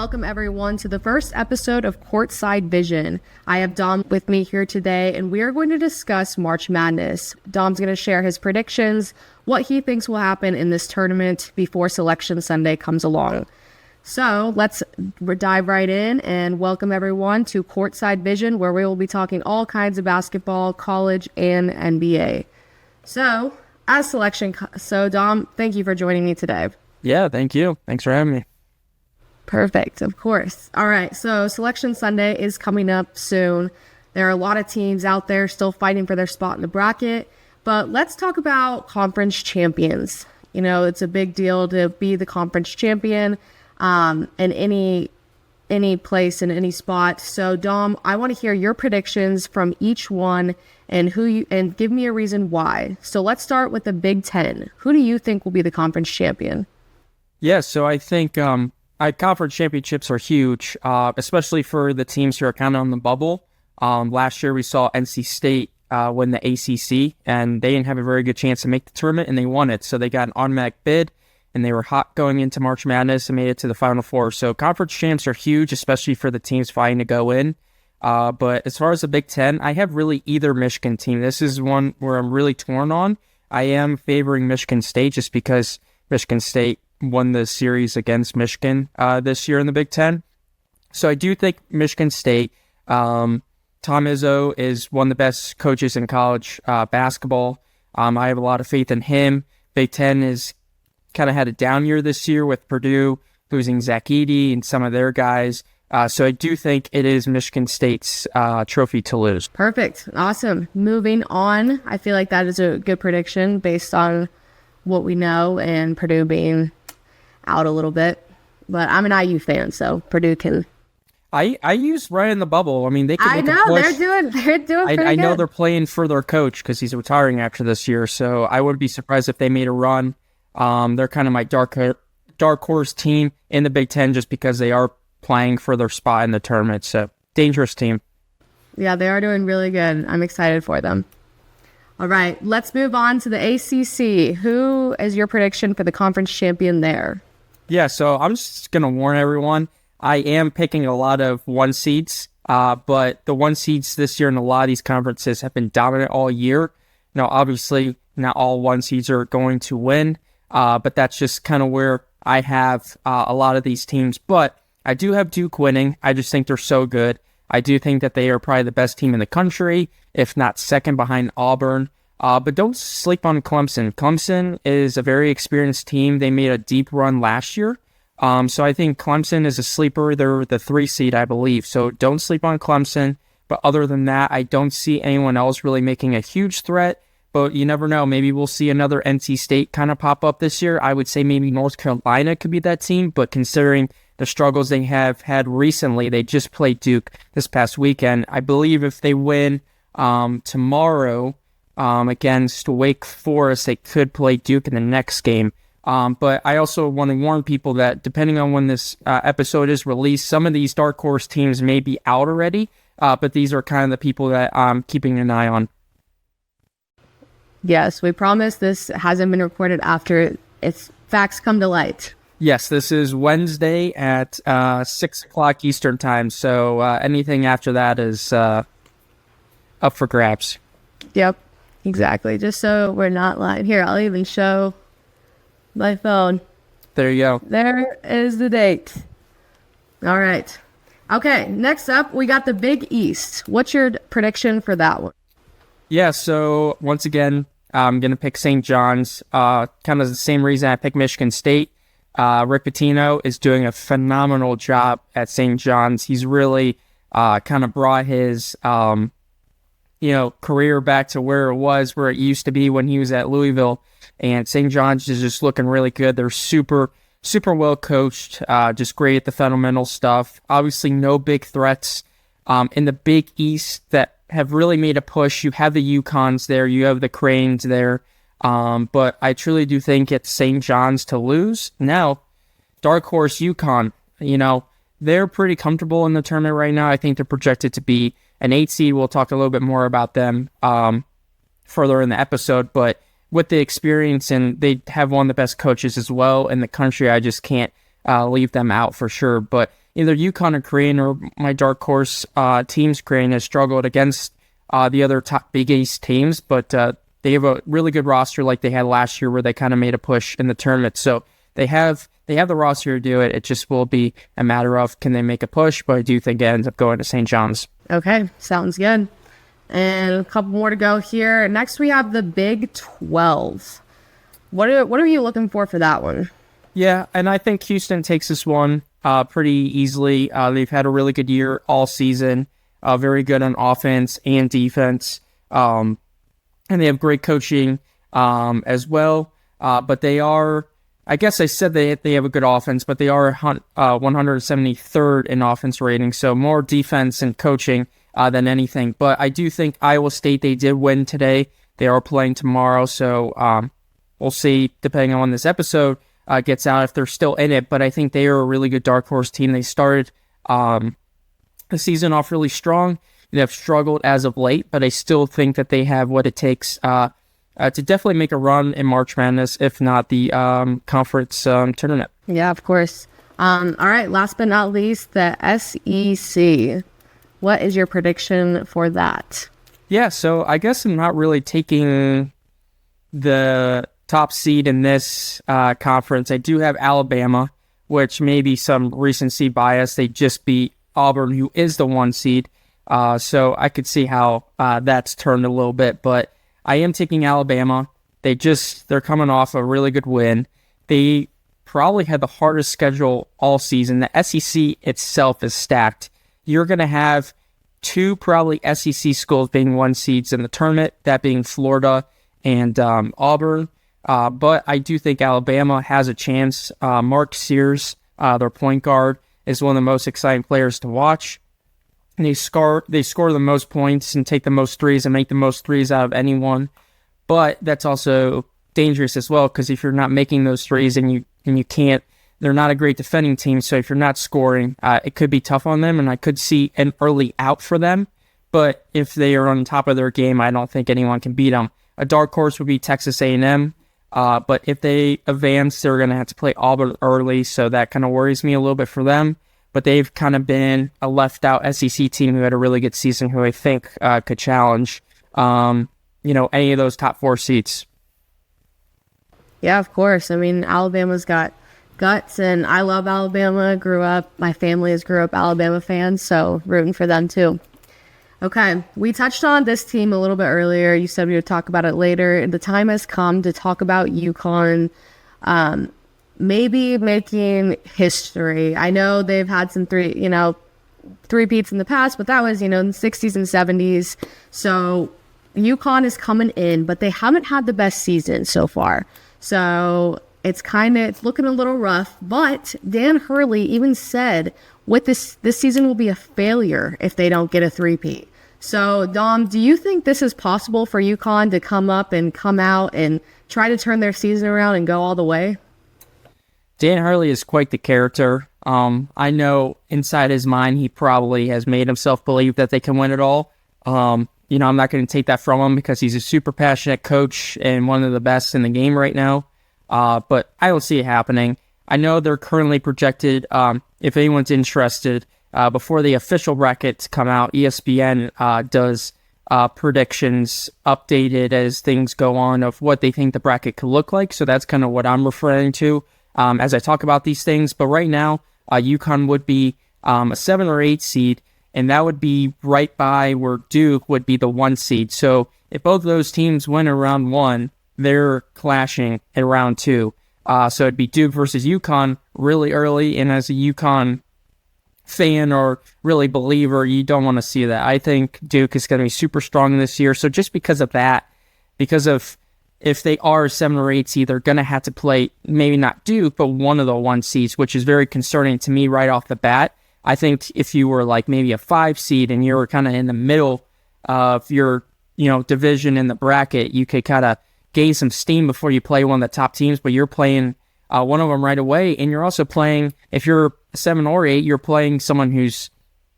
welcome everyone to the first episode of Courtside Vision. I have Dom with me here today, and we are going to discuss March Madness. Dom's going to share his predictions, what he thinks will happen in this tournament before Selection Sunday comes along. So let's dive right in and welcome everyone to Courtside Vision, where we will be talking all kinds of basketball, college, and NBA. So Dom, thank you for joining me today. Yeah, thank you. Thanks for having me. Perfect, of course. All right, so Selection Sunday is coming up soon. There are a lot of teams out there still fighting for their spot in the bracket, but let's talk about conference champions. You know, it's a big deal to be the conference champion in any place, in any spot. So, Dom, I want to hear your predictions from each one and give me a reason why. So let's start with the Big Ten. Who do you think will be the conference champion? Yeah, so I think conference championships are huge, especially for the teams who are kind of on the bubble. Last year we saw NC State win the ACC, and they didn't have a very good chance to make the tournament, and they won it. So they got an automatic bid, and they were hot going into March Madness and made it to the Final Four. So conference champs are huge, especially for the teams fighting to go in. But as far as the Big Ten, I have really either Michigan team. This is one where I'm really torn on. I am favoring Michigan State just because Michigan State won the series against Michigan this year in the Big Ten. So I do think Michigan State. Tom Izzo is one of the best coaches in college basketball. I have a lot of faith in him. Big Ten has kind of had a down year this year with Purdue losing Zach Edey and some of their guys. So I do think it is Michigan State's trophy to lose. Perfect. Awesome. Moving on. I feel like that is a good prediction based on what we know and Purdue being out a little bit. But I'm an IU fan, so Purdue can... I use right in the bubble. I mean, they can I make know, a push. they're doing pretty I know good. they're playing for their coach because he's retiring after this year, so I wouldn't be surprised if they made a run. They're kind of my dark horse team in the Big Ten just because they are playing for their spot in the tournament. So, dangerous team. Yeah, they are doing really good. I'm excited for them. All right, let's move on to the ACC. Who is your prediction for the conference champion there? Yeah, so I'm just going to warn everyone. I am picking a lot of one seeds, but the one seeds this year in a lot of these conferences have been dominant all year. Now, obviously, not all one seeds are going to win, but that's just kind of where I have a lot of these teams. But I do have Duke winning. I just think they're so good. I do think that they are probably the best team in the country, if not second behind Auburn. But don't sleep on Clemson. Clemson is a very experienced team. They made a deep run last year. So I think Clemson is a sleeper. They're the 3 seed, I believe. So don't sleep on Clemson. But other than that, I don't see anyone else really making a huge threat. But you never know. Maybe we'll see another NC State kind of pop up this year. I would say maybe North Carolina could be that team. But considering the struggles they have had recently, they just played Duke this past weekend. I believe if they win tomorrow against Wake Forest, they could play Duke in the next game. But I also want to warn people that depending on when this episode is released, some of these dark horse teams may be out already, but these are kind of the people that I'm keeping an eye on. Yes, we promise this hasn't been recorded after its facts come to light. Yes, this is Wednesday at 6 o'clock Eastern time, so anything after that is up for grabs. Yep, exactly. Just so we're not lying. Here, I'll even show my phone. There you go. There is the date. All right. Okay, next up, we got the Big East. What's your prediction for that one? Yeah, so once again, I'm going to pick St. John's. Kind of the same reason I picked Michigan State. Rick Pitino is doing a phenomenal job at St. John's. He's really kind of brought his career back to where it used to be when he was at Louisville. And St. John's is just looking really good. They're super, super well coached, just great at the fundamental stuff. Obviously, no big threats in the Big East that have really made a push. You have the UConns there, you have the Cranes there, but I truly do think it's St. John's to lose. Now, dark horse UConn, they're pretty comfortable in the tournament right now. I think they're projected to be an 8 seed. We'll talk a little bit more about them further in the episode, but with the experience, and they have one of the best coaches as well in the country, I just can't leave them out for sure. But either UConn or Creighton or my dark horse teams. Creighton has struggled against the other top Big East teams, but they have a really good roster like they had last year where they kind of made a push in the tournament. So they have the roster to do it. It just will be a matter of can they make a push, but I do think it ends up going to St. John's. Okay, sounds good. And a couple more to go here. Next, we have the Big 12. What are you looking for that one? Yeah, and I think Houston takes this one pretty easily. They've had a really good year all season, very good on offense and defense, and they have great coaching as well. But they are, I guess I said they have a good offense, but they are 173rd in offense rating, so more defense and coaching than anything. But I do think Iowa State, they did win today. They are playing tomorrow, so we'll see, depending on when this episode gets out, if they're still in it. But I think they are a really good dark horse team. They started the season off really strong. They have struggled as of late, but I still think that they have what it takes to definitely make a run in March Madness, if not the conference tournament. Yeah, of course. All right, last but not least, the SEC. What is your prediction for that? Yeah, so I guess I'm not really taking the top seed in this conference. I do have Alabama, which may be some recency bias. They just beat Auburn, who is the 1 seed. So I could see how that's turned a little bit, but I am taking Alabama. They're coming off a really good win. They probably had the hardest schedule all season. The SEC itself is stacked. You're going to have 2 probably SEC schools being 1 seeds in the tournament, that being Florida and Auburn. But I do think Alabama has a chance. Mark Sears, their point guard, is one of the most exciting players to watch. And they score the most points and take the most threes and make the most threes out of anyone. But that's also dangerous as well, because if you're not making those threes and you can't, they're not a great defending team. So if you're not scoring, it could be tough on them, and I could see an early out for them. But if they are on top of their game, I don't think anyone can beat them. A dark horse would be Texas A&M. But if they advance, they're going to have to play Auburn early, so that kind of worries me a little bit for them. But they've kind of been a left-out SEC team who had a really good season, who I think could challenge, any of those top 4 seats. Yeah, of course. I mean, Alabama's got guts, and I love Alabama. My family grew up Alabama fans, so rooting for them too. Okay, we touched on this team a little bit earlier. You said we would talk about it later. The time has come to talk about UConn maybe making history. I know they've had some three-peats in the past, but that was, in the 60s and 70s. So UConn is coming in, but they haven't had the best season so far. So it's looking a little rough, but Dan Hurley even said this season will be a failure if they don't get a three-peat. So, Dom, do you think this is possible for UConn to come up and come out and try to turn their season around and go all the way? Dan Hurley is quite the character. I know inside his mind he probably has made himself believe that they can win it all. I'm not going to take that from him because he's a super passionate coach and one of the best in the game right now. But I don't see it happening. I know they're currently projected, if anyone's interested, before the official brackets come out, ESPN does predictions updated as things go on of what they think the bracket could look like. So that's kind of what I'm referring to as I talk about these things. But right now, UConn would be a 7 or 8 seed, and that would be right by where Duke would be the 1 seed. So if both of those teams win in round 1, they're clashing in round 2. So it'd be Duke versus UConn really early, and as a UConn fan or really believer, you don't want to see that. I think Duke is going to be super strong this year. So just because of that, because of if they are 7 or 8 seed, they're going to have to play maybe not Duke, but one of the 1 seeds, which is very concerning to me right off the bat. I think if you were like maybe a 5 seed and you were kind of in the middle of your division in the bracket, you could kind of gain some steam before you play one of the top teams, but you're playing one of them right away, and you're also playing, if you're 7 or 8, you're playing someone who's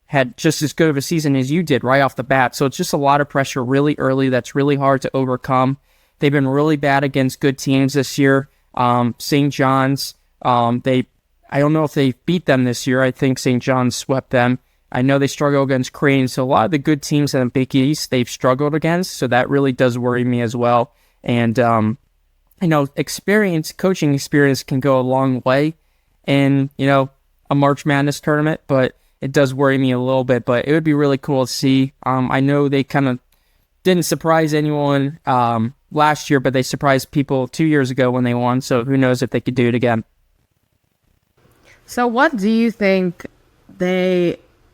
had just as good of a season as you did right off the bat. So it's just a lot of pressure really early that's really hard to overcome. They've been really bad against good teams this year. St. John's, they I don't know if they beat them this year. I think St. John's swept them. I know they struggle against Crane, so a lot of the good teams in the Big East they've struggled against, so that really does worry me as well. And coaching experience can go a long way in a March Madness tournament, but it does worry me a little bit. But it would be really cool to see. I know they kind of didn't surprise anyone last year, but they surprised people 2 years ago when they won. So who knows if they could do it again. So what do you think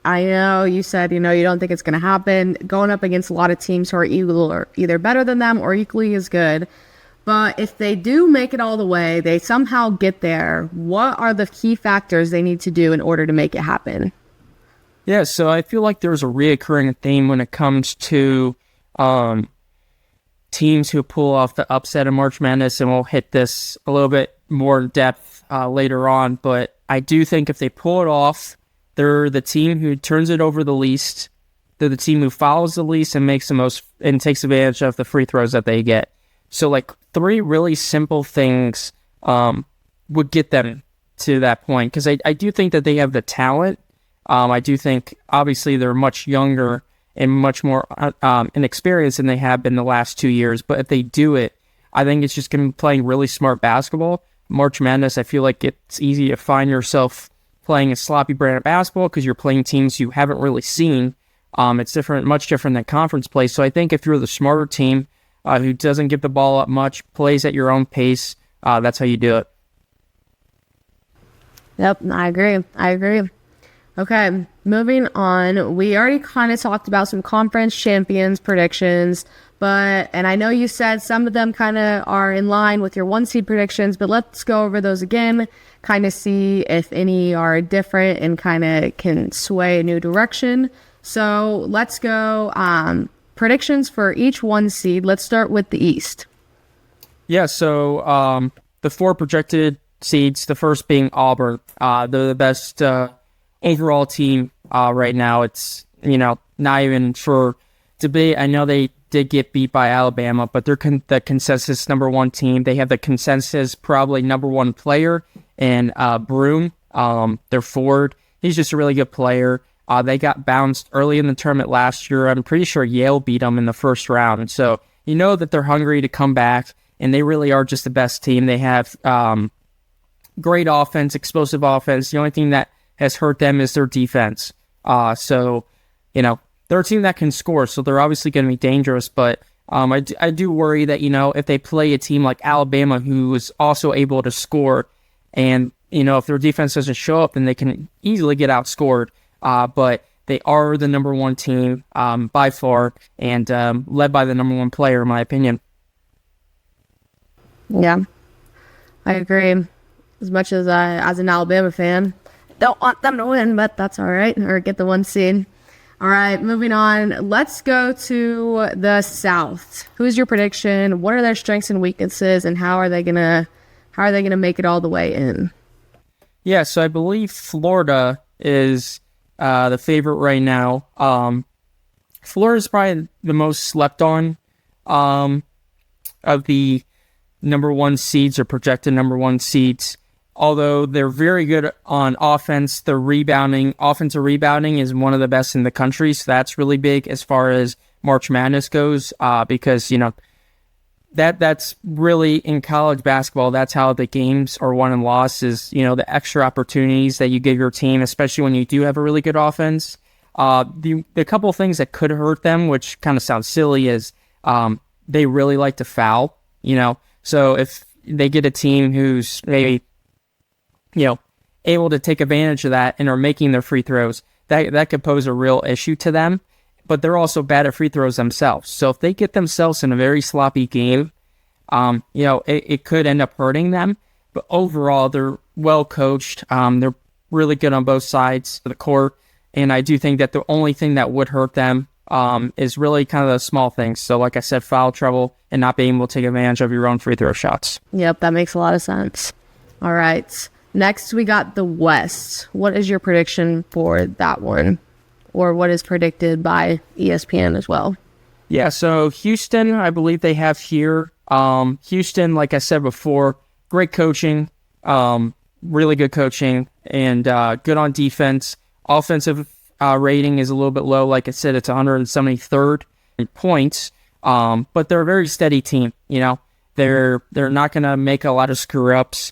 I know you said, you don't think it's going to happen, going up against a lot of teams who are either better than them or equally as good. But if they do make it all the way, they somehow get there, what are the key factors they need to do in order to make it happen? Yeah, so I feel like there's a reoccurring theme when it comes to teams who pull off the upset of March Madness, and we'll hit this a little bit more in depth later on. But I do think if they pull it off, they're the team who turns it over the least. They're the team who fouls the least and makes the most and takes advantage of the free throws that they get. So, like, 3 really simple things would get them to that point. Because I do think that they have the talent. I do think, obviously, they're much younger and much more inexperienced than they have been the last 2 years. But if they do it, I think it's just going to be playing really smart basketball. March Madness, I feel like it's easy to find yourself playing a sloppy brand of basketball because you're playing teams you haven't really seen. It's much different than conference play. So I think if you're the smarter team who doesn't give the ball up much, plays at your own pace, that's how you do it. Yep, I agree. Okay, moving on. We already kind of talked about some conference champions predictions, and I know you said some of them kind of are in line with your 1 seed predictions, but let's go over those again, kind of see if any are different and kind of can sway a new direction. So let's go predictions for each 1 seed. Let's start with the East. Yeah, so the 4 projected seeds, the first being Auburn. They're the best overall team right now. It's, not even for debate. I know they did get beat by Alabama, but they're the consensus number 1 team. They have the consensus probably number 1 player in Broome, their forward. He's just a really good player. They got bounced early in the tournament last year. I'm pretty sure Yale beat them in the first round. And so you know that they're hungry to come back, and they really are just the best team. They have great offense, explosive offense. The only thing that has hurt them is their defense. They're a team that can score, so they're obviously going to be dangerous. But I do worry that, if they play a team like Alabama, who is also able to score, and, if their defense doesn't show up, then they can easily get outscored. But they are the number 1 team by far, and led by the number 1 player, in my opinion. Yeah, I agree. As much as as an Alabama fan, don't want them to win, but that's all right, or get the 1 seed. All right, moving on. Let's go to the South. Who's your prediction? What are their strengths and weaknesses, and how are they gonna make it all the way in? Yeah, so I believe Florida is the favorite right now. Florida is probably the most slept on of the number 1 seeds or projected number 1 seeds. Although they're very good on offense, the offensive rebounding is one of the best in the country. So that's really big as far as March Madness goes, because, that's really in college basketball. That's how the games are won and lost is, the extra opportunities that you give your team, especially when you do have a really good offense. The couple of things that could hurt them, which kind of sounds silly, is they really like to foul, So if they get a team who's maybe able to take advantage of that and are making their free throws, that could pose a real issue to them. But they're also bad at free throws themselves. So if they get themselves in a very sloppy game, it could end up hurting them. But overall, they're well coached. They're really good on both sides of the court. And I do think that the only thing that would hurt them is really kind of the small things. So like I said, foul trouble and not being able to take advantage of your own free throw shots. Yep, that makes a lot of sense. All right. Next, we got the West. What is your prediction for that one? Or what is predicted by ESPN as well? Yeah, so Houston, I believe they have here. Houston, like I said before, great coaching. really good coaching, and good on defense. Offensive rating is a little bit low. Like I said, it's 173rd in points, but they're a very steady team. They're not going to make a lot of screw-ups.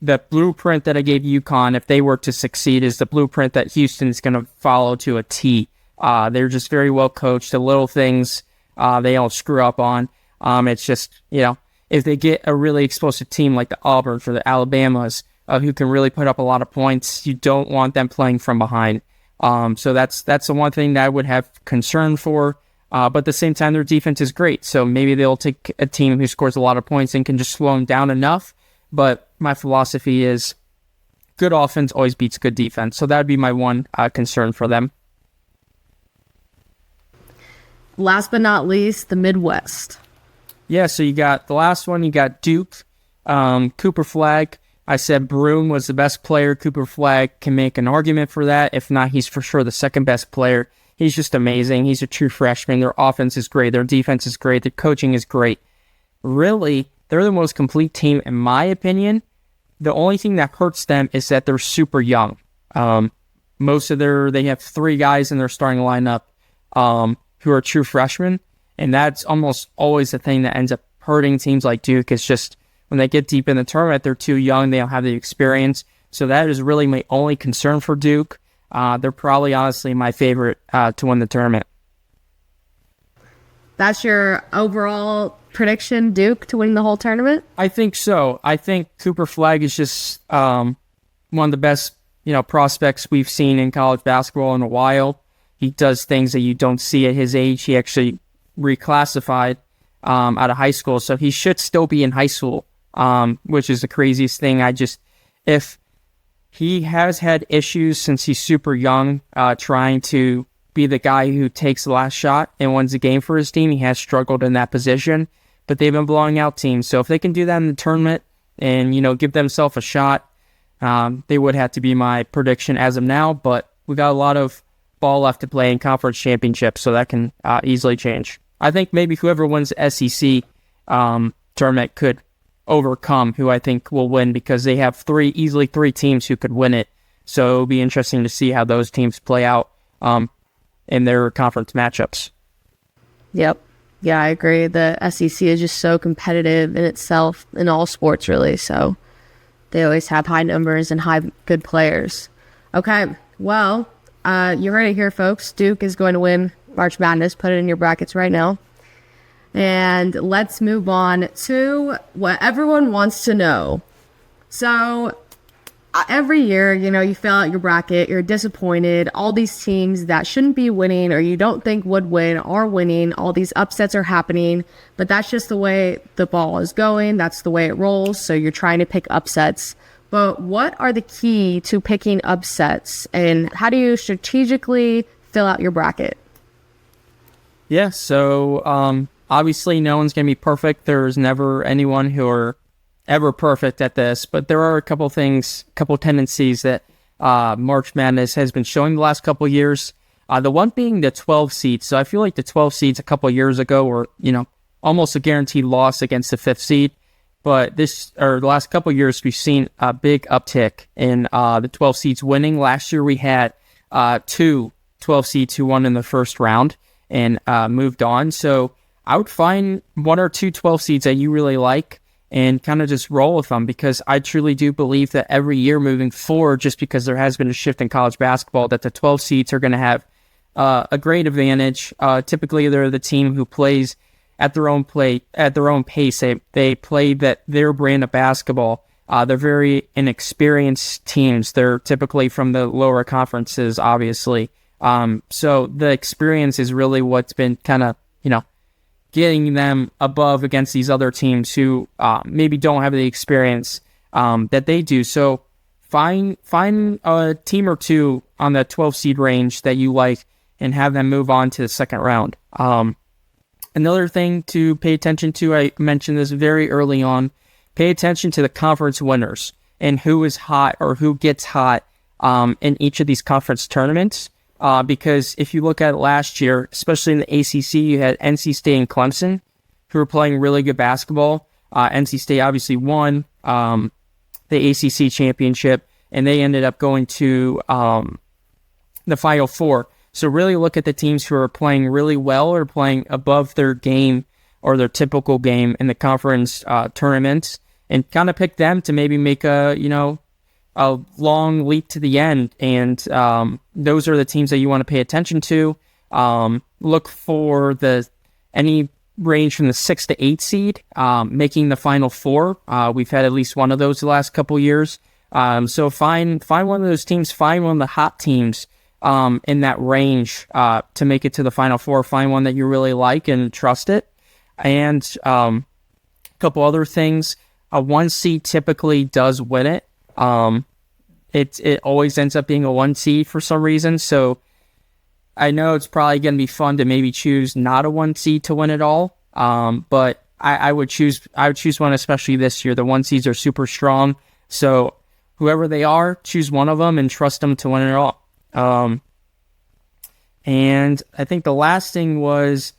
The blueprint that I gave UConn, if they were to succeed, is the blueprint that Houston is going to follow to a T. They're just very well coached. The little things they don't screw up on. It's just, if they get a really explosive team like the Auburns or the Alabamas who can really put up a lot of points, you don't want them playing from behind. So that's the one thing that I would have concern for. But at the same time, their defense is great. So maybe they'll take a team who scores a lot of points and can just slow them down enough. But my philosophy is good offense always beats good defense. So that would be my one concern for them. Last but not least, the Midwest. Yeah, so you got the last one, you got Duke, Cooper Flagg. I said Broome was the best player. Cooper Flagg can make an argument for that. If not, he's for sure the second best player. He's just amazing. He's a true freshman. Their offense is great. Their defense is great. Their coaching is great. Really, they're the most complete team, in my opinion. The only thing that hurts them is that they're super young. They have 3 guys in their starting lineup who are true freshmen, and that's almost always the thing that ends up hurting teams like Duke. It's just when they get deep in the tournament, they're too young. They don't have the experience. So that is really my only concern for Duke. They're probably honestly my favorite to win the tournament. That's your overall prediction, Duke, to win the whole tournament? I think so. I think Cooper Flagg is just one of the best, prospects we've seen in college basketball in a while. He does things that you don't see at his age. He actually reclassified out of high school, so he should still be in high school, which is the craziest thing. If he has had issues since he's super young, trying to be the guy who takes the last shot and wins the game for his team. He has struggled in that position, but they've been blowing out teams. So if they can do that in the tournament and, give themselves a shot, they would have to be my prediction as of now. But we got a lot of ball left to play in conference championships, so that can easily change. I think maybe whoever wins the SEC tournament could overcome who I think will win, because they have easily three teams who could win it. So it'll be interesting to see how those teams play out in their conference matchups. Yep. Yeah, I agree. The SEC is just so competitive in itself in all sports, really. So they always have high numbers and good players. Okay, well, you heard it here, folks. Duke is going to win March Madness. Put it in your brackets right now. And let's move on to what everyone wants to know. So every year, you fill out your bracket, you're disappointed. All these teams that shouldn't be winning or you don't think would win are winning. All these upsets are happening, but that's just the way the ball is going. That's the way it rolls. So you're trying to pick upsets. But what are the key to picking upsets, and how do you strategically fill out your bracket? Yeah, so obviously no one's going to be perfect. There's never anyone who are ever perfect at this, but there are a couple tendencies that March Madness has been showing the last couple years. The one being the 12 seeds. So I feel like the 12 seeds a couple years ago were, almost a guaranteed loss against the 5th seed. But the last couple years, we've seen a big uptick in the 12 seeds winning. Last year, we had 2 12 seeds who won in the first round and moved on. So I would find 1 or 2 12 seeds that you really like and kind of just roll with them, because I truly do believe that every year moving forward, just because there has been a shift in college basketball, that the 12 seeds are going to have a great advantage. Typically, they're the team who plays at their own pace. They play their brand of basketball. They're very inexperienced teams. They're typically from the lower conferences, obviously. So the experience is really what's been kind of, getting them above against these other teams who maybe don't have the experience that they do. So find a team or two on the 12 seed range that you like and have them move on to the second round. Another thing to pay attention to, I mentioned this very early on, pay attention to the conference winners and who is hot or who gets hot in each of these conference tournaments. Because if you look at it last year, especially in the ACC, you had NC State and Clemson who were playing really good basketball. NC State obviously won. the ACC championship, and they ended up going to the Final Four. So really look at the teams who are playing really well or playing above their game or their typical game in the conference tournaments, and kind of pick them to maybe make a long leap to the end. And those are the teams that you want to pay attention to. Look for any range from the 6 to 8 seed making the Final Four. We've had at least one of those the last couple years. So find one of those teams, find one of the hot teams in that range to make it to the Final Four. Find one that you really like and trust it. And a couple other things. A 1 seed typically does win it. It always ends up being a 1 seed for some reason. So I know it's probably going to be fun to maybe choose not a 1 seed to win it all. But I would choose one, especially this year. The 1 seeds are super strong. So whoever they are, choose one of them and trust them to win it all. And I think the last thing was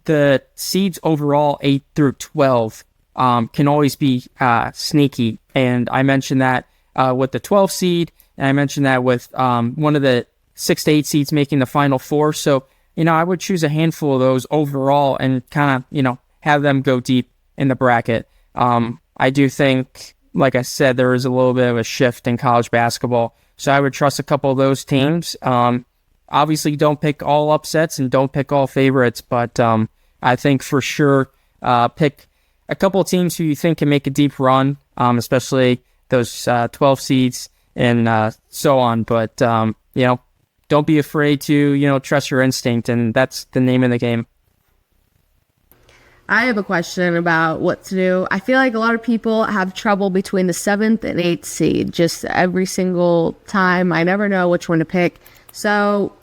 the seeds overall 8 through 12 can always be sneaky. And I mentioned that with the 12 seed, and I mentioned that with one of the 6 to 8 seeds making the Final Four. So, I would choose a handful of those overall and kind of, have them go deep in the bracket. I do think, like I said, there is a little bit of a shift in college basketball. So I would trust a couple of those teams. Obviously, don't pick all upsets and don't pick all favorites, but I think for sure pick a couple of teams who you think can make a deep run, especially those 12 seeds and so on. But, don't be afraid to, trust your instinct, and that's the name of the game. I have a question about what to do. I feel like a lot of people have trouble between the 7th and 8th seed, just every single time. I never know which one to pick. So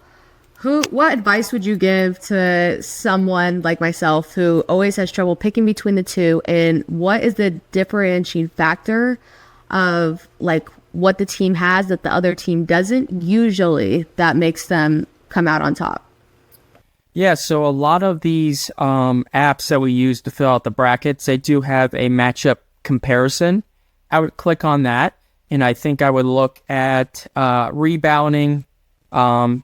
what advice would you give to someone like myself who always has trouble picking between the two? And what is the differentiating factor of what the team has that the other team doesn't, usually that makes them come out on top? Yeah, so a lot of these apps that we use to fill out the brackets, they do have a matchup comparison. I would click on that, and I think I would look at rebounding, the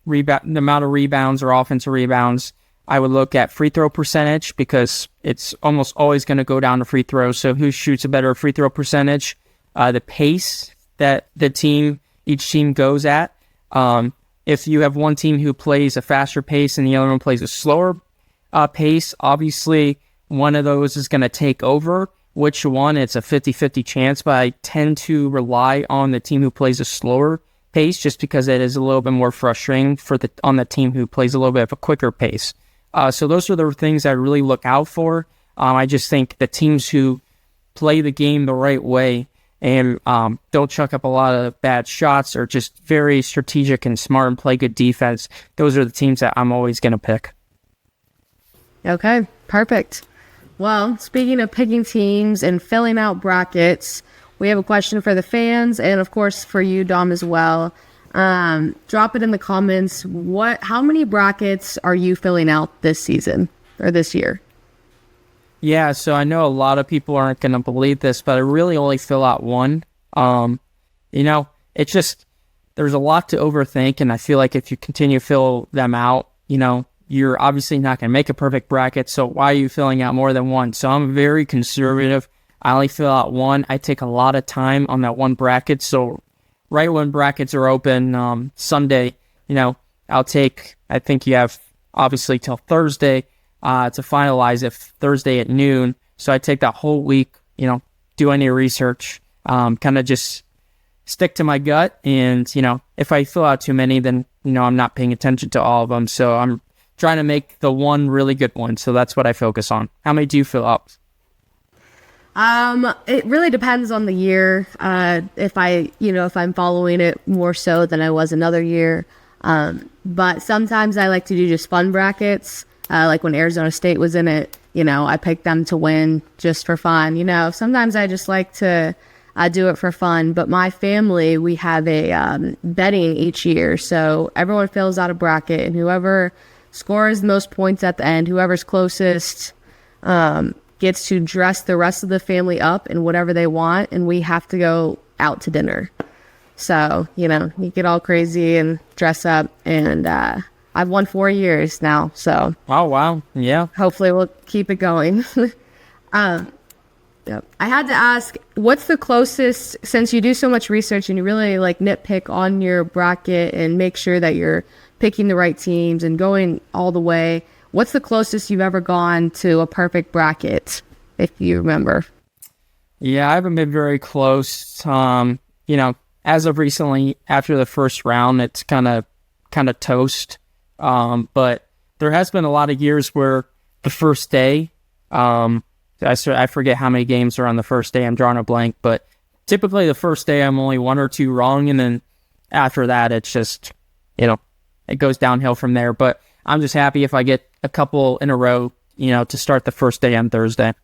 amount of rebounds or offensive rebounds. I would look at free throw percentage because it's almost always going to go down to free throws. So who shoots a better free throw percentage? The pace that each team goes at. If you have one team who plays a faster pace and the other one plays a slower pace, obviously one of those is going to take over. Which one? It's a 50-50 chance, but I tend to rely on the team who plays a slower pace just because it is a little bit more frustrating on the team who plays a little bit of a quicker pace. So those are the things I really look out for. I just think the teams who play the game the right way and don't chuck up a lot of bad shots or just very strategic and smart and play good defense, those are the teams that I'm always going to pick. Okay, perfect. Well, speaking of picking teams and filling out brackets, we have a question for the fans and, of course, for you, Dom, as well. Drop it in the comments. How many brackets are you filling out this season or this year? Yeah, so I know a lot of people aren't going to believe this, but I really only fill out one. It's just, there's a lot to overthink, and I feel like if you continue to fill them out, you're obviously not going to make a perfect bracket, so why are you filling out more than one? So I'm very conservative. I only fill out one. I take a lot of time on that one bracket, so right when brackets are open Sunday, I think you have obviously till Thursday to finalize it Thursday at noon. So I take that whole week, do any research, kind of just stick to my gut. And, if I fill out too many, then, I'm not paying attention to all of them. So I'm trying to make the one really good one. So that's what I focus on. How many do you fill out? It really depends on the year. If I'm following it more so than I was another year. But sometimes I like to do just fun brackets. Like when Arizona State was in it, I picked them to win just for fun. Sometimes I just like to do it for fun. But my family, we have a betting each year. So everyone fills out a bracket, and whoever scores the most points at the end, whoever's closest, gets to dress the rest of the family up in whatever they want, and we have to go out to dinner. So, you get all crazy and dress up, and I've won 4 years now, so. Oh, wow. Yeah. Hopefully we'll keep it going. Yep. I had to ask, what's the closest, since you do so much research and you really nitpick on your bracket and make sure that you're picking the right teams and going all the way, what's the closest you've ever gone to a perfect bracket, if you remember? Yeah, I haven't been very close. As of recently, after the first round, it's kind of toast. But there has been a lot of years where the first day, I forget how many games are on the first day. I'm drawing a blank, but typically the first day I'm only 1 or 2 wrong, and then after that it's just, it goes downhill from there. But I'm just happy if I get a couple in a row, to start the first day on Thursday.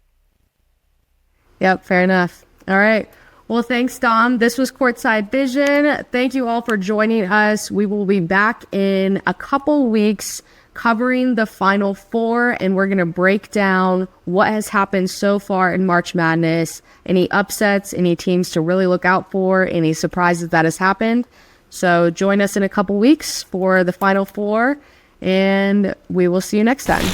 Yep, fair enough. All right. Well, thanks, Dom. This was Courtside Vision. Thank you all for joining us. We will be back in a couple weeks covering the Final Four, and we're going to break down what has happened so far in March Madness, any upsets, any teams to really look out for, any surprises that has happened. So join us in a couple weeks for the Final Four, and we will see you next time.